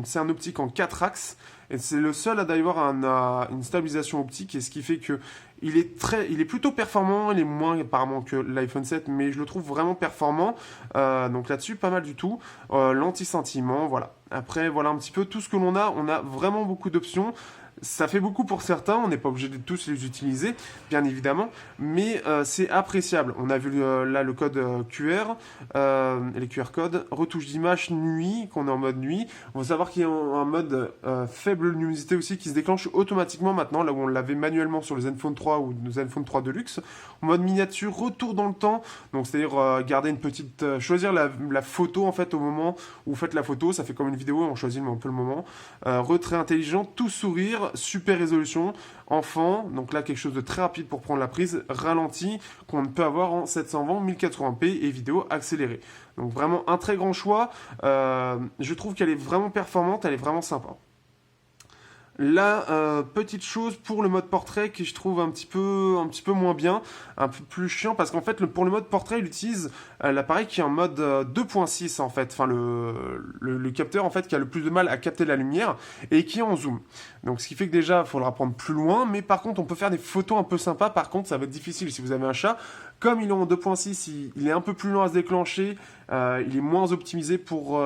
C'est un optique en 4 axes et c'est le seul à d'avoir une stabilisation optique, et ce qui fait que il est plutôt performant, il est moins apparemment que l'iPhone 7, mais je le trouve vraiment performant. Donc là-dessus, pas mal du tout. L'anti-scintillement, voilà. Après, voilà un petit peu tout ce que l'on a. On a vraiment beaucoup d'options. Ça fait beaucoup pour certains, on n'est pas obligé de tous les utiliser, bien évidemment, mais c'est appréciable. On a vu là le code QR, les QR codes, retouche d'image nuit, qu'on est en mode nuit. Il faut savoir qu'il y a un mode faible luminosité aussi qui se déclenche automatiquement maintenant, là où on l'avait manuellement sur le Zenfone 3 ou le Zenfone 3 Deluxe. En mode miniature, retour dans le temps, donc c'est-à-dire garder une petite... choisir la photo en fait au moment où vous faites la photo, ça fait comme une vidéo, on choisit un peu le moment. Retrait intelligent, tout sourire, super résolution, enfant, donc là quelque chose de très rapide pour prendre la prise, ralenti, qu'on peut avoir en 720, 1080p et vidéo accélérée. Donc vraiment un très grand choix, je trouve qu'elle est vraiment performante, elle est vraiment sympa. La petite chose pour le mode portrait qui je trouve un petit peu moins bien, un peu plus chiant, parce qu'en fait pour le mode portrait il utilise l'appareil qui est en mode 2.6 en fait, enfin le capteur en fait qui a le plus de mal à capter la lumière et qui est en zoom. Donc ce qui fait que déjà il faudra prendre plus loin, mais par contre on peut faire des photos un peu sympas. Par contre ça va être difficile si vous avez un chat. Comme il est en 2.6, il est un peu plus lent à se déclencher, il est moins optimisé pour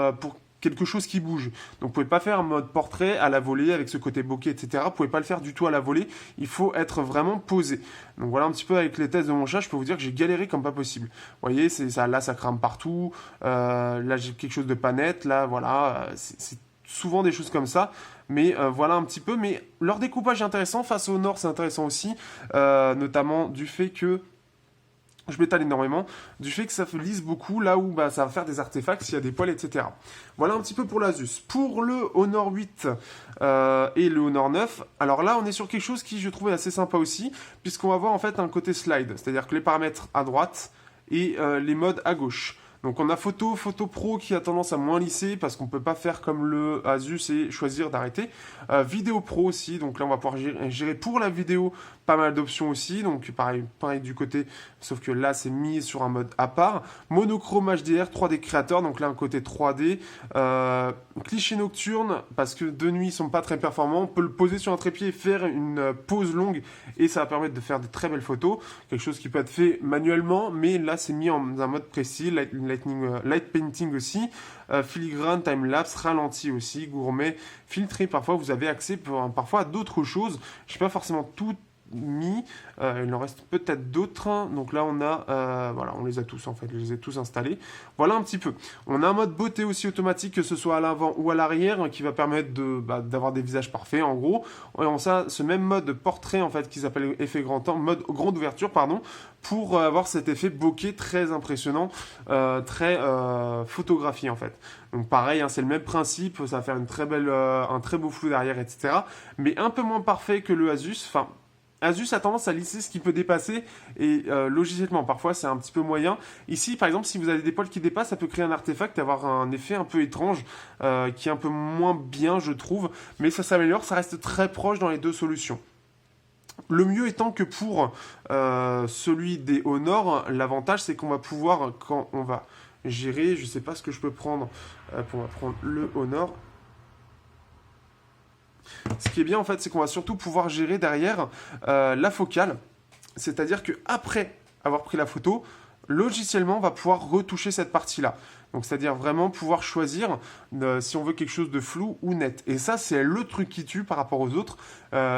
quelque chose qui bouge. Donc vous pouvez pas faire un mode portrait à la volée avec ce côté bokeh, etc. Vous pouvez pas le faire du tout à la volée. Il faut être vraiment posé. Donc voilà un petit peu avec les tests de mon chat, je peux vous dire que j'ai galéré comme pas possible. Vous voyez, là ça crame partout. Là j'ai quelque chose de pas net. Là voilà, c'est souvent des choses comme ça. Mais voilà un petit peu. Mais leur découpage est intéressant. Face au Nord, c'est intéressant aussi. Notamment du fait que je m'étale énormément, du fait que ça lisse beaucoup, là où ça va faire des artefacts s'il y a des poils, etc. Voilà un petit peu pour l'Asus. Pour le Honor 8 et le Honor 9, alors là on est sur quelque chose qui je trouvais assez sympa aussi, puisqu'on va avoir en fait un côté slide, c'est-à-dire que les paramètres à droite et les modes à gauche. Donc on a photo pro qui a tendance à moins lisser parce qu'on ne peut pas faire comme le Asus et choisir d'arrêter. Vidéo pro aussi, donc là on va pouvoir gérer pour la vidéo pas mal d'options aussi. Donc pareil du côté, sauf que là c'est mis sur un mode à part. Monochrome HDR, 3D créateur, donc là un côté 3D. Cliché nocturne, parce que de nuit ils sont pas très performants. On peut le poser sur un trépied et faire une pause longue et ça va permettre de faire de très belles photos. Quelque chose qui peut être fait manuellement, mais là c'est mis en un mode précis. Light painting aussi, filigrane, time-lapse, ralenti aussi, gourmet, filtré. Parfois, vous avez accès parfois à d'autres choses. Je n'ai pas forcément tout mis, il en reste peut-être d'autres. Donc là, voilà, on les a tous en fait, je les ai tous installés. Voilà un petit peu. On a un mode beauté aussi automatique, que ce soit à l'avant ou à l'arrière, qui va permettre d'avoir des visages parfaits en gros. Et on a ce même mode portrait en fait, qui s'appelle effet grand angle, mode grande ouverture, pardon, pour avoir cet effet bokeh très impressionnant, très photographié en fait. Donc pareil, hein, c'est le même principe, ça va faire un très beau flou derrière, etc. Mais un peu moins parfait que le Asus. Enfin, Asus a tendance à lisser ce qui peut dépasser et logiciellement, parfois c'est un petit peu moyen. Ici, par exemple, si vous avez des poils qui dépassent, ça peut créer un artefact et avoir un effet un peu étrange qui est un peu moins bien, je trouve. Mais ça s'améliore, ça reste très proche dans les deux solutions. Le mieux étant que pour celui des Honor, l'avantage c'est qu'on va pouvoir, quand on va gérer, je ne sais pas ce que je peux prendre, on va prendre le Honor. Ce qui est bien en fait, c'est qu'on va surtout pouvoir gérer derrière la focale, c'est-à-dire qu'après avoir pris la photo, logiciellement on va pouvoir retoucher cette partie-là. Donc c'est-à-dire vraiment pouvoir choisir si on veut quelque chose de flou ou net. Et ça c'est le truc qui tue par rapport aux autres.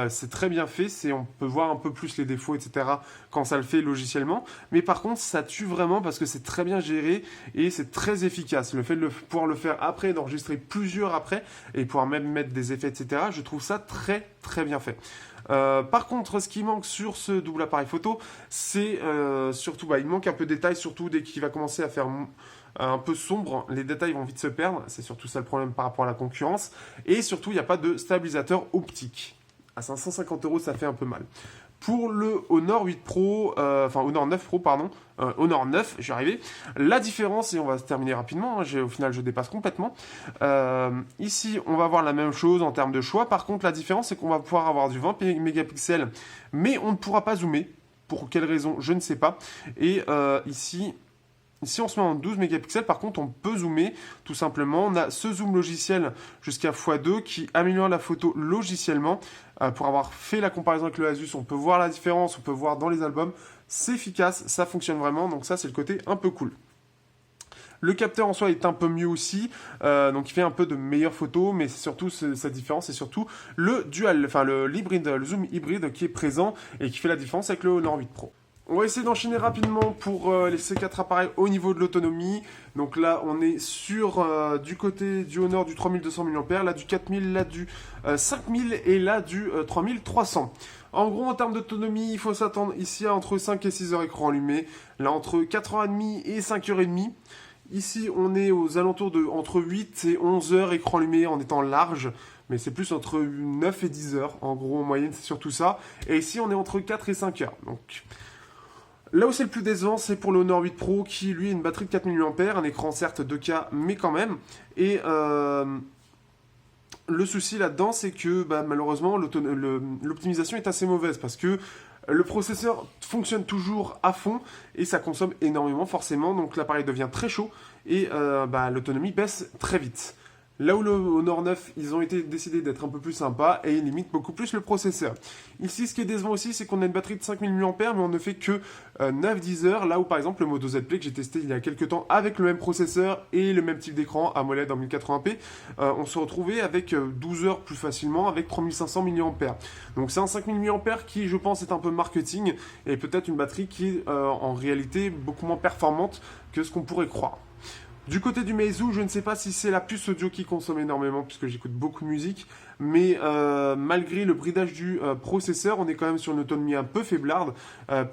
C'est très bien fait, on peut voir un peu plus les défauts, etc. quand ça le fait logiciellement. Mais par contre ça tue vraiment parce que c'est très bien géré et c'est très efficace. Le fait de pouvoir le faire après, d'enregistrer plusieurs après et pouvoir même mettre des effets, etc. Je trouve ça très très bien fait. Par contre, ce qui manque sur ce double appareil photo, c'est surtout, il manque un peu de détails, surtout dès qu'il va commencer à faire un peu sombre, les détails vont vite se perdre, c'est surtout ça le problème par rapport à la concurrence, et surtout il n'y a pas de stabilisateur optique. À 550 €, ça fait un peu mal. Pour le Honor 8 Pro, Honor 9 Pro, pardon, Honor 9, j'y arrivé. La différence, et on va se terminer rapidement, au final je dépasse complètement. Ici, on va avoir la même chose en termes de choix. Par contre, la différence, c'est qu'on va pouvoir avoir du 20 mégapixels, mais on ne pourra pas zoomer. Pour quelle raison, je ne sais pas. Et ici, si on se met en 12 mégapixels, par contre, on peut zoomer tout simplement. On a ce zoom logiciel jusqu'à x2 qui améliore la photo logiciellement. Pour avoir fait la comparaison avec le Asus, on peut voir la différence, on peut voir dans les albums. C'est efficace, ça fonctionne vraiment, donc ça c'est le côté un peu cool. Le capteur en soi est un peu mieux aussi, donc il fait un peu de meilleures photos, mais c'est surtout sa différence, c'est surtout le dual, le zoom hybride qui est présent et qui fait la différence avec le Honor 8 Pro. On va essayer d'enchaîner rapidement pour ces 4 appareils au niveau de l'autonomie. Donc là, on est sur du côté du Honor du 3200 mAh, là du 4000, là du 5000 et là du 3300. En gros, en termes d'autonomie, il faut s'attendre ici à entre 5 et 6 heures écran allumé. Là, entre 4h30 et 5h30. Ici, on est aux alentours de entre 8 et 11 heures écran allumé en étant large. Mais c'est plus entre 9 et 10 heures. En gros, en moyenne, c'est surtout ça. Et ici, on est entre 4 et 5 heures. Donc... là où c'est le plus décevant, c'est pour le Honor 8 Pro qui, lui, a une batterie de 4000 mAh, un écran certes 2K, mais quand même. Et le souci là-dedans, c'est que malheureusement, l'optimisation est assez mauvaise parce que le processeur fonctionne toujours à fond et ça consomme énormément forcément. Donc l'appareil devient très chaud et l'autonomie baisse très vite. Là où le Honor 9, ils ont décidé d'être un peu plus sympas et ils limitent beaucoup plus le processeur. Ici, ce qui est décevant aussi, c'est qu'on a une batterie de 5000 mAh, mais on ne fait que 9-10 heures. Là où, par exemple, le Moto Z Play que j'ai testé il y a quelques temps avec le même processeur et le même type d'écran AMOLED en 1080p, on se retrouvait avec 12 heures plus facilement avec 3500 mAh. Donc c'est un 5000 mAh qui, je pense, est un peu marketing et peut-être une batterie qui est en réalité beaucoup moins performante que ce qu'on pourrait croire. Du côté du Meizu, je ne sais pas si c'est la puce audio qui consomme énormément, puisque j'écoute beaucoup de musique, mais malgré le bridage du processeur, on est quand même sur une autonomie un peu faiblarde,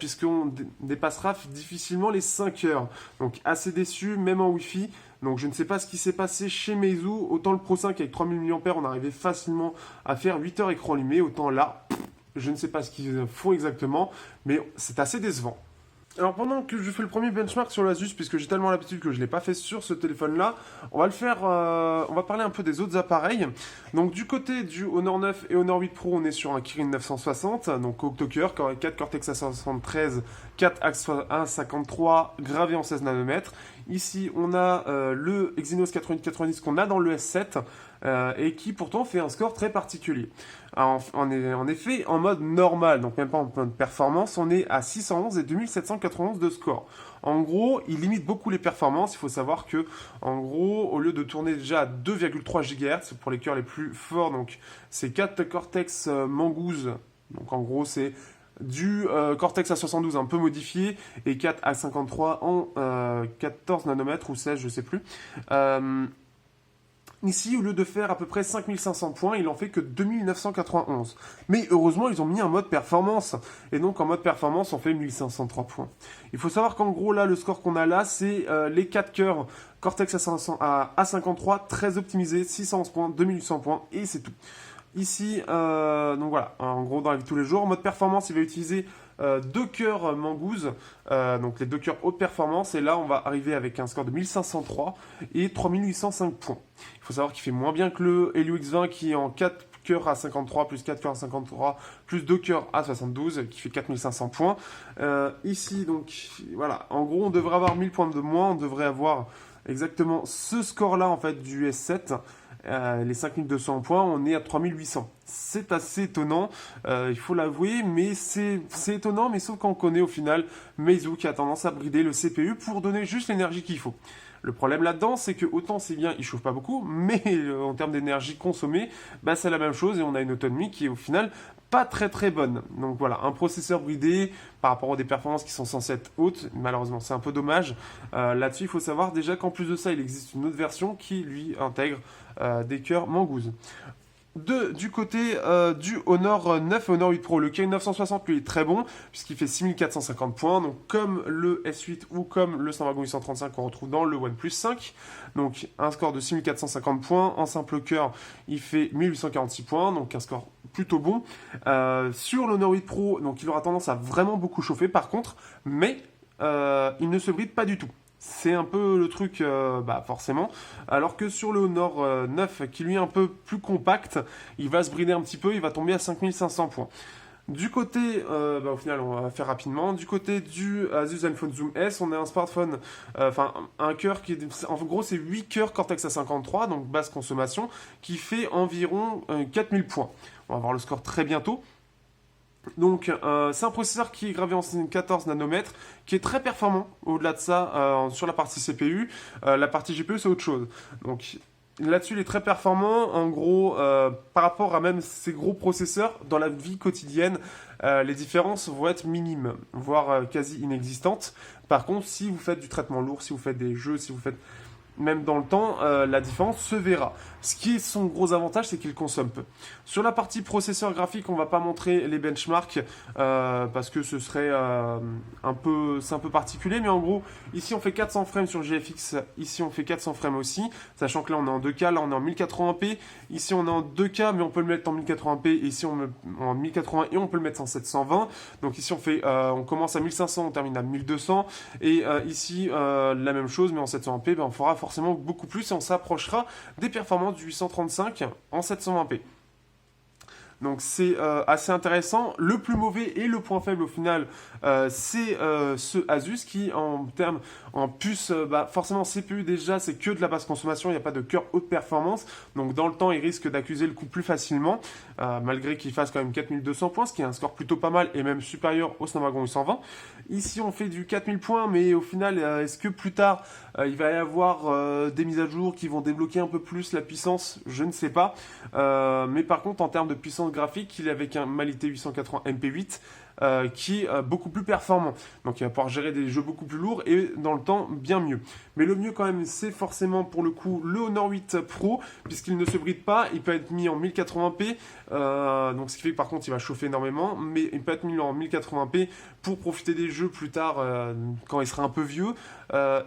puisqu'on dépassera difficilement les 5 heures. Donc assez déçu, même en Wi-Fi. Donc je ne sais pas ce qui s'est passé chez Meizu. Autant le Pro 5 avec 3000 mAh, on arrivait facilement à faire 8 heures écran allumé. Autant là, je ne sais pas ce qu'ils font exactement, mais c'est assez décevant. Alors pendant que je fais le premier benchmark sur l'Asus, puisque j'ai tellement l'habitude que je ne l'ai pas fait sur ce téléphone-là, on va parler un peu des autres appareils. Donc du côté du Honor 9 et Honor 8 Pro, on est sur un Kirin 960, donc octo-cœur, 4 Cortex A73, 4 A53 gravé en 16 nanomètres. Ici, on a le Exynos 8890 qu'on a dans le S7 et qui pourtant fait un score très particulier. En effet, en mode normal, donc même pas en mode performance, on est à 611 et 2791 de score. En gros, il limite beaucoup les performances. Il faut savoir que, en gros, au lieu de tourner déjà à 2,3 GHz pour les cœurs les plus forts, donc c'est 4 Cortex Mongoose, donc en gros c'est du Cortex A72 un peu modifié et 4 A53 en 14 nanomètres ou 16, je sais plus. Ici, au lieu de faire à peu près 5500 points, il en fait que 2991. Mais heureusement, ils ont mis un mode performance. Et donc, en mode performance, on fait 1503 points. Il faut savoir qu'en gros, là, le score qu'on a là, c'est les 4 cœurs Cortex A53, très optimisé, 611 points, 2800 points, et c'est tout. Ici, donc voilà, en gros, dans la vie de tous les jours, en mode performance, il va utiliser 2 cœurs Mongoose, donc les 2 cœurs haute performance, et là on va arriver avec un score de 1503 et 3805 points. Il faut savoir qu'il fait moins bien que le Helio X20 qui est en 4 cœurs à 53 plus 4 cœurs à 53 plus 2 cœurs à 72 qui fait 4500 points. Ici donc voilà, en gros on devrait avoir 1000 points de moins, on devrait avoir exactement ce score là en fait du S7. Les 5200 points, on est à 3800. C'est assez étonnant, il faut l'avouer, mais c'est étonnant, mais sauf qu'on connaît au final Meizu qui a tendance à brider le CPU pour donner juste l'énergie qu'il faut. Le problème là-dedans, c'est que autant c'est bien, il chauffe pas beaucoup, mais en termes d'énergie consommée, c'est la même chose et on a une autonomie qui est au final pas très très bonne. Donc voilà, un processeur bridé par rapport aux des performances qui sont censées être hautes, malheureusement c'est un peu dommage. Là-dessus, il faut savoir déjà qu'en plus de ça, il existe une autre version qui lui intègre des cœurs Mongoose. Du côté du Honor 9 et Honor 8 Pro, le K960 lui est très bon puisqu'il fait 6450 points, donc comme le S8 ou comme le Snapdragon 835 qu'on retrouve dans le OnePlus 5. Donc un score de 6450 points, en simple cœur il fait 1846 points, donc un score plutôt bon. Sur l'Honor 8 Pro, donc il aura tendance à vraiment beaucoup chauffer par contre, mais il ne se bride pas du tout. C'est un peu le truc, forcément. Alors que sur le Honor 9, qui lui est un peu plus compact, il va se brider un petit peu, il va tomber à 5500 points. Du côté, au final, on va faire rapidement. Du côté du Asus Zenfone Zoom S, on a un smartphone, un cœur qui est, en gros, c'est 8 cœurs Cortex A53, donc basse consommation, qui fait environ 4000 points. On va voir le score très bientôt. Donc c'est un processeur qui est gravé en 14 nanomètres, qui est très performant. Au-delà de ça, sur la partie CPU, la partie GPU c'est autre chose. Donc là-dessus il est très performant. En gros, par rapport à même ces gros processeurs, dans la vie quotidienne, les différences vont être minimes, voire quasi inexistantes. Par contre, si vous faites du traitement lourd, si vous faites des jeux, si vous faites même dans le temps, la différence se verra. Ce qui est son gros avantage, c'est qu'il consomme peu. Sur la partie processeur graphique, on va pas montrer les benchmarks parce que ce serait c'est un peu particulier, mais en gros, ici on fait 400 frames sur GFX, ici on fait 400 frames aussi, sachant que là on est en 2K, là on est en 1080p, ici on est en 2K, mais on peut le mettre en 1080p, ici on met en 1080 et on peut le mettre en 720. Donc ici on commence à 1500, on termine à 1200, et ici la même chose, mais en 720p, on fera forcément beaucoup plus et on s'approchera des performances du 835 en 720p. Donc c'est assez intéressant. Le plus mauvais et le point faible au final, c'est ce Asus qui en puce, forcément CPU déjà c'est que de la basse consommation, il n'y a pas de cœur haute performance. Donc dans le temps il risque d'accuser le coup plus facilement, malgré qu'il fasse quand même 4200 points, ce qui est un score plutôt pas mal et même supérieur au Snapdragon 820. Ici on fait du 4000 points, mais au final est-ce que plus tard il va y avoir des mises à jour qui vont débloquer un peu plus la puissance? Je ne sais pas. Mais par contre en termes de puissance graphique, il est avec un Mali T880 MP8 qui est beaucoup plus performant. Donc il va pouvoir gérer des jeux beaucoup plus lourds et dans le temps bien mieux. Mais le mieux quand même, c'est forcément pour le coup le Honor 8 Pro, puisqu'il ne se bride pas, il peut être mis en 1080p, donc ce qui fait que par contre il va chauffer énormément, mais il peut être mis en 1080p pour profiter des jeux plus tard quand il sera un peu vieux.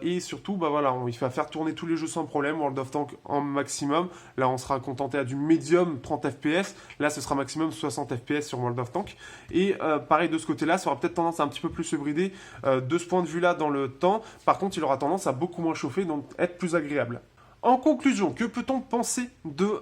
Et surtout, il va faire tourner tous les jeux sans problème, World of Tanks en maximum. Là, on sera contenté à du médium 30 fps. Là, ce sera maximum 60 fps sur World of Tanks. Et pareil, de ce côté-là, ça aura peut-être tendance à un petit peu plus se brider de ce point de vue-là dans le temps. Par contre, il aura tendance à beaucoup moins chauffer, donc être plus agréable. En conclusion, que peut-on penser de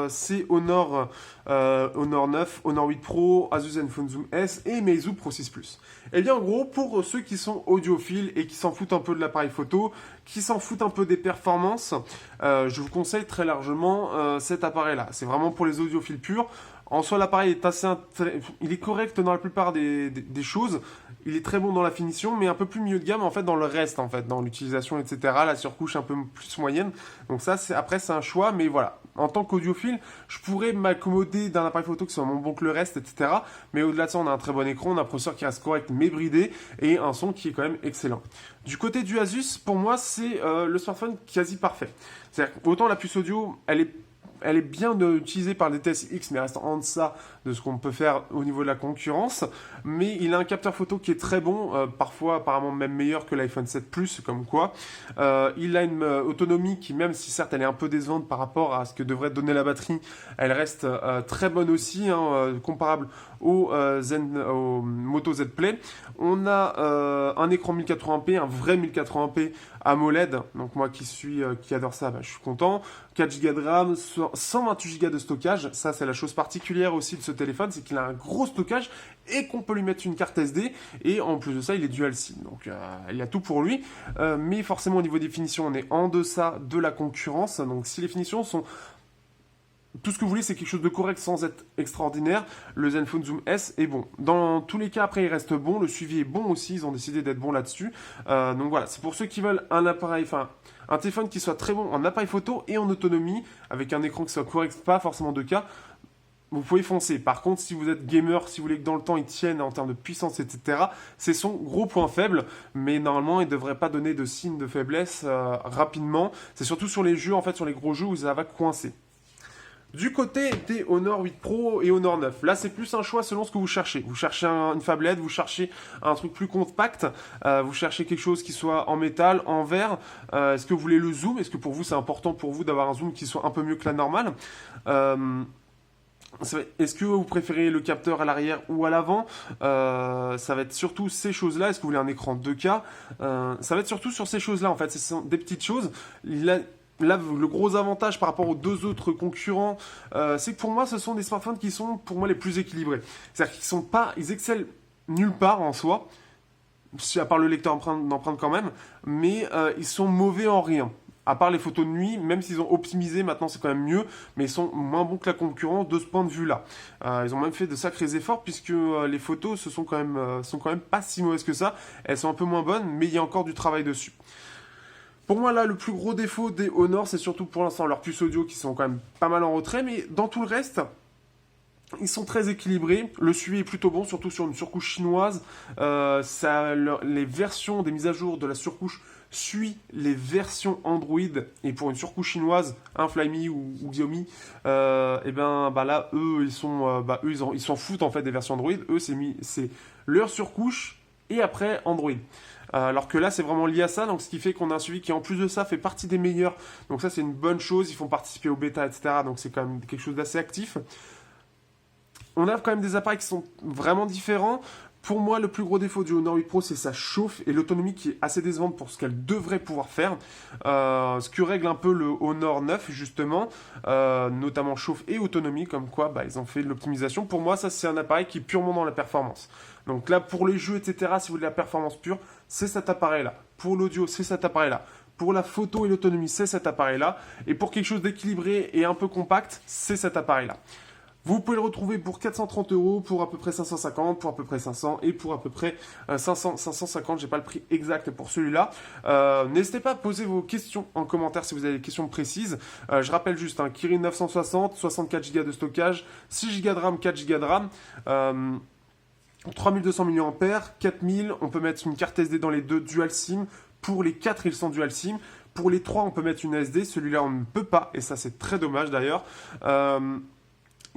ces Honor 9, Honor 8 Pro, Asus Zenfone Zoom S et Meizu Pro 6 Plus? Eh bien, en gros, pour ceux qui sont audiophiles et qui s'en foutent un peu de l'appareil photo, qui s'en foutent un peu des performances, je vous conseille très largement cet appareil-là. C'est vraiment pour les audiophiles purs. En soi, l'appareil est il est correct dans la plupart des choses. Il est très bon dans la finition, mais un peu plus milieu de gamme en fait dans le reste, en fait, dans l'utilisation, etc. La surcouche un peu plus moyenne. Donc ça, après, c'est un choix, mais voilà. En tant qu'audiophile, je pourrais m'accommoder d'un appareil photo qui soit moins bon que le reste, etc. Mais au-delà de ça, on a un très bon écran, on a un processeur qui reste correct mais bridé et un son qui est quand même excellent. Du côté du Asus, pour moi, c'est le smartphone quasi parfait. C'est-à-dire autant la puce audio, elle est bien utilisée par les TSX, mais reste en deçà de ce qu'on peut faire au niveau de la concurrence. Mais il a un capteur photo qui est très bon, parfois apparemment même meilleur que l'iPhone 7 Plus, comme quoi. Il a une autonomie qui, même si certes elle est un peu décevante par rapport à ce que devrait donner la batterie, elle reste très bonne aussi, comparable au Moto Z Play. On a un écran 1080p, un vrai 1080p AMOLED, donc moi qui adore ça, je suis content. 4 Go de RAM, 128 Go de stockage, ça c'est la chose particulière aussi de ce téléphone, c'est qu'il a un gros stockage et qu'on peut lui mettre une carte SD, et en plus de ça il est dual SIM, donc il y a tout pour lui, mais forcément au niveau des finitions on est en deçà de la concurrence, donc si les finitions sont tout ce que vous voulez, c'est quelque chose de correct sans être extraordinaire. Le Zenfone Zoom S est bon. Dans tous les cas, après, il reste bon. Le suivi est bon aussi. Ils ont décidé d'être bons là-dessus. Donc voilà, c'est pour ceux qui veulent un téléphone qui soit très bon en appareil photo et en autonomie, avec un écran qui soit correct, pas forcément 2K. Vous pouvez foncer. Par contre, si vous êtes gamer, si vous voulez que dans le temps il tienne en termes de puissance, etc., c'est son gros point faible. Mais normalement, il ne devrait pas donner de signe de faiblesse rapidement. C'est surtout sur les jeux, en fait, sur les gros jeux où ça va coincer. Du côté des Honor 8 Pro et Honor 9, là c'est plus un choix selon ce que vous cherchez. Vous cherchez une phablette, vous cherchez un truc plus compact, vous cherchez quelque chose qui soit en métal, en verre. Est-ce que vous voulez le zoom? Est-ce que pour vous c'est important pour vous d'avoir un zoom qui soit un peu mieux que la normale? Est-ce que vous préférez le capteur à l'arrière ou à l'avant? Ça va être surtout ces choses-là. Est-ce que vous voulez un écran 2K? Ça va être surtout sur ces choses-là en fait. Ce sont des petites choses. Là, le gros avantage par rapport aux deux autres concurrents, c'est que pour moi, ce sont des smartphones qui sont pour moi les plus équilibrés. C'est-à-dire ils excellent nulle part en soi, à part le lecteur d'empreintes quand même, mais ils sont mauvais en rien. À part les photos de nuit, même s'ils ont optimisé, maintenant c'est quand même mieux, mais ils sont moins bons que la concurrence de ce point de vue-là. Ils ont même fait de sacrés efforts puisque les photos sont quand même pas si mauvaises que ça. Elles sont un peu moins bonnes, mais il y a encore du travail dessus. Pour moi, là, le plus gros défaut des Honor, c'est surtout pour l'instant leurs puces audio qui sont quand même pas mal en retrait, mais dans tout le reste, ils sont très équilibrés. Le suivi est plutôt bon, surtout sur une surcouche chinoise. Les versions des mises à jour de la surcouche suivent les versions Android. Et pour une surcouche chinoise, un Flyme ou Xiaomi, et ben bah là, eux, ils s'en foutent en fait des versions Android. Eux, c'est leur surcouche et après Android. Alors que là, c'est vraiment lié à ça, donc ce qui fait qu'on a un suivi qui, en plus de ça, fait partie des meilleurs. Donc ça, c'est une bonne chose. Ils font participer au bêta, etc. Donc c'est quand même quelque chose d'assez actif. On a quand même des appareils qui sont vraiment différents. Pour moi, le plus gros défaut du Honor 8 Pro, c'est sa chauffe et l'autonomie qui est assez décevante pour ce qu'elle devrait pouvoir faire. Ce que règle un peu le Honor 9, justement, notamment chauffe et autonomie, comme quoi ils ont fait de l'optimisation. Pour moi, ça, c'est un appareil qui est purement dans la performance. Donc là, pour les jeux, etc., si vous voulez de la performance pure, c'est cet appareil-là. Pour l'audio, c'est cet appareil-là. Pour la photo et l'autonomie, c'est cet appareil-là. Et pour quelque chose d'équilibré et un peu compact, c'est cet appareil-là. Vous pouvez le retrouver pour 430 €, pour à peu près 550, pour à peu près 500 et pour à peu près 550. J'ai pas le prix exact pour celui-là. N'hésitez pas à poser vos questions en commentaire si vous avez des questions précises. Je rappelle juste, Kirin 960, 64 Go de stockage, 6 Go de RAM, 4 Go de RAM. 3200 mAh, 4000, on peut mettre une carte SD dans les deux dual SIM. Pour les 4, ils sont dual SIM. Pour les 3, on peut mettre une SD. Celui-là, on ne peut pas. Et ça, c'est très dommage d'ailleurs.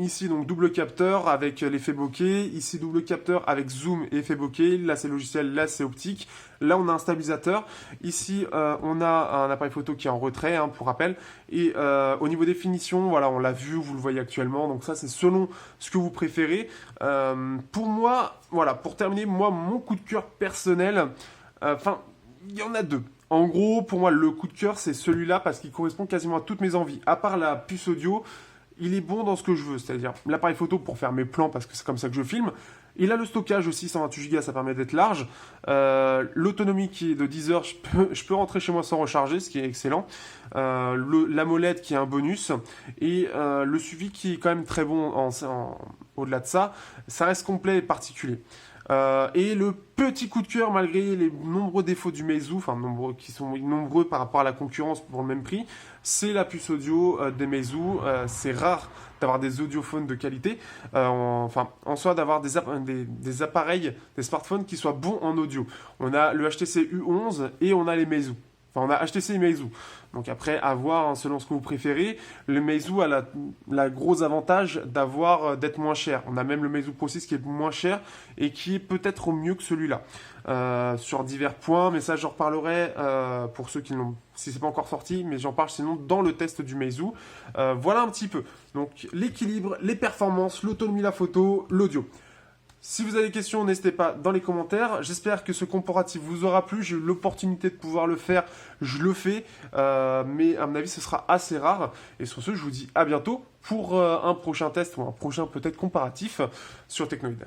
Ici, donc, double capteur avec l'effet bokeh. Ici, double capteur avec zoom et effet bokeh. Là, c'est logiciel. Là, c'est optique. Là, on a un stabilisateur. Ici, on a un appareil photo qui est en retrait, pour rappel. Et au niveau définition, voilà, on l'a vu, vous le voyez actuellement. Donc ça, c'est selon ce que vous préférez. Pour moi, voilà, pour terminer, mon coup de cœur personnel, il y en a deux. En gros, pour moi, le coup de cœur, c'est celui-là parce qu'il correspond quasiment à toutes mes envies. À part la puce audio, il est bon dans ce que je veux, c'est-à-dire l'appareil photo pour faire mes plans parce que c'est comme ça que je filme. Il a le stockage aussi, 128 Go, ça permet d'être large. L'autonomie qui est de 10 heures, je peux rentrer chez moi sans recharger, ce qui est excellent. L'AMOLED qui est un bonus. Et le suivi qui est quand même très bon au-delà de ça. Ça reste complet et particulier. Et le petit coup de cœur, malgré les nombreux défauts du Meizu, qui sont nombreux par rapport à la concurrence pour le même prix, c'est la puce audio des Meizu. C'est rare d'avoir des audiophones de qualité, en soi d'avoir des appareils, des smartphones qui soient bons en audio. On a le HTC U11 et on a les Meizu. On a HTC et Meizu. Donc après, à voir selon ce que vous préférez. Le Meizu a la gros avantage d'être moins cher. On a même le Meizu Pro 6 qui est moins cher et qui est peut-être au mieux que celui-là. Sur divers points, mais ça j'en reparlerai pour ceux qui l'ont, si c'est pas encore sorti, mais j'en parle sinon dans le test du Meizu. Voilà un petit peu. Donc l'équilibre, les performances, l'autonomie, la photo, l'audio. Si vous avez des questions, n'hésitez pas dans les commentaires. J'espère que ce comparatif vous aura plu. J'ai eu l'opportunité de pouvoir le faire. Je le fais. Mais à mon avis, ce sera assez rare. Et sur ce, je vous dis à bientôt pour un prochain test ou un prochain peut-être comparatif sur Technoïd.